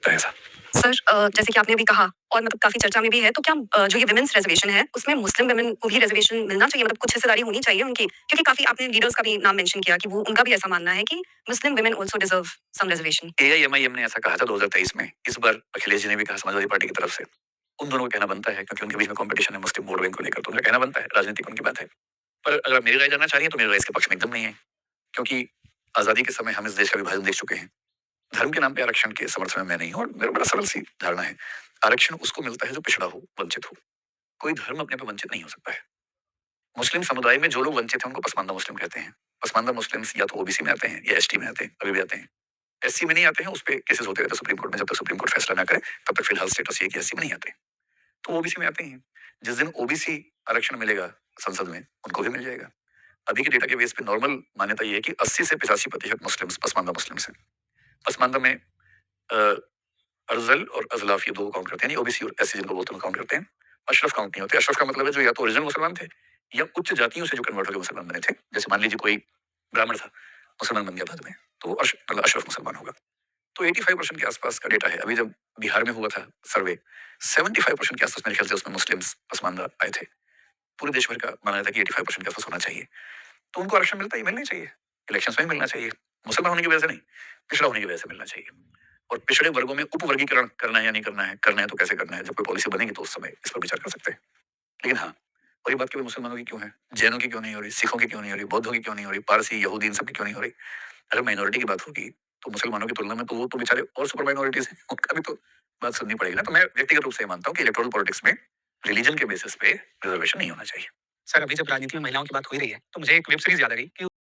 सकता है ऐसा? सर जैसे कि आपने अभी कहा और मतलब काफ़ी चर्चा में भी है, तो क्या जो ये वुमेन्स रिज़र्वेशन है, उसमें मुस्लिम वुमेन को भी रिज़र्वेशन मिलना चाहिए? मतलब कुछ हिस्सेदारी होनी चाहिए उनकी? क्योंकि काफ़ी आपने लीडर्स का भी नाम मेंशन किया कि वो उनका भी ऐसा मानना है कि मुस्लिम वुमेन आल्सो डिज़र्व सम रिज़र्वेशन। एआईएमआईएम ने ऐसा कहा था 2023 में। इस बार अखिलेश जी ने भी कहा समाजवादी पार्टी की तरफ से। उन दोनों को कहना बनता है क्योंकि उनके बीच में कॉम्पिटिशन है मुस्लिम वोट बैंक को लेकर, तो उनका कहना बनता है, राजनीतिक उनकी बात है। पर अगर आप मेरी राय जानना चाह रही हैं तो मेरी राय इसके पक्ष में एकदम नहीं है। क्योंकि आज़ादी के समय हम इस देश का विभाजन देख चुके हैं। धर्म के नाम पे आरक्षण के समर्थन में मैं नहीं हूँ और मेरा बड़ा सरल सी धारणा है। आरक्षण उसको मिलता है जो पिछड़ा हो, वंचित हो। कोई धर्म अपने पे वंचित नहीं हो सकता है। मुस्लिम समुदाय में जो लोग वंचित हैं उनको पसमानदा मुस्लिम कहते हैं। पसमानदा मुस्लिम्स या तो ओबीसी में आते हैं या एसटी में आते हैं, अभी भी आते हैं। एससी में नहीं आते हैं, उस पे केसेस होते रहते हैं सुप्रीम कोर्ट में, जब तक सुप्रीम कोर्ट फैसला ना करे तब तक फिलहाल स्टेटस ये है कि एससी में नहीं आते। तो ओबीसी में आते हैं। जिस दिन ओबीसी आरक्षण मिलेगा संसद में, उनको भी मिल जाएगा। अभी के डेटा के बेस पे नॉर्मल मान्यता ये है कि 80 से 85% मुस्लिम्स पसमानदा मुस्लिम्स हैं। पसमानदा में अरजल और अजलाफ ये दो काउंट करते हैं, यानी ओबीसी और एससी जिनको बोलते हैं काउंट करते हैं। अशरफ काउंट नहीं होते। अशरफ का मतलब है जो या तो ओरिजिनल मुसलमान थे या उच्च जातियों से जो कन्वर्ट होकर मुसलमान बने थे। जैसे मान लीजिए कोई ब्राह्मण था, मुसलमान बन गया बाद में, तो वो मतलब अशरफ मुसलमान होगा। तो 85% के आसपास का डेटा है। अभी जब बिहार में हुआ था सर्वे, 75% के आसपास मेरे ख्याल से उसमें मुस्लिम्स पसमानदा आए थे। पूरे देश भर का माना जाता है कि 85% के आसपास होना चाहिए। तो उनको आरक्षण मिलता ही मिलना चाहिए। इलेक्शंस में ही मिलना चाहिए। मुसलमान होने की वजह से नहीं, पिछड़ा होने की वजह से मिलना चाहिए। और पिछड़े वर्गों में उपवर्गीकरण करना है या नहीं करना है, करना है तो कैसे करना है, जब कोई पॉलिसी बनेगी तो उस समय इस पर विचार कर सकते हैं। लेकिन हाँ, और ये बात केवल मुसलमानों की क्यों है, जैनों की क्यों नहीं हो रही, सिखों की क्यों नहीं हो रही, बौद्धों की क्यों नहीं हो रही, पारसी, यहूदी इन सब की क्यों नहीं हो रही? अगर माइनॉरिटी की बात होगी तो मुसलमानों की तुलना में तो वो तो बेचारे और सुपर माइनॉरिटीज हैं, उनका भी तो बात सुननी पड़ेगी ना। तो मैं व्यक्तिगत रूप से ये मानता हूँ कि इलेक्टोरल पॉलिटिक्स में रिलीजन के बेसिस पे रिजर्वेशन नहीं होना चाहिए। सर अभी जब राजनीति में महिलाओं की बात हो ही रही है तो मुझे एक वेब सीरीज याद आ गई कि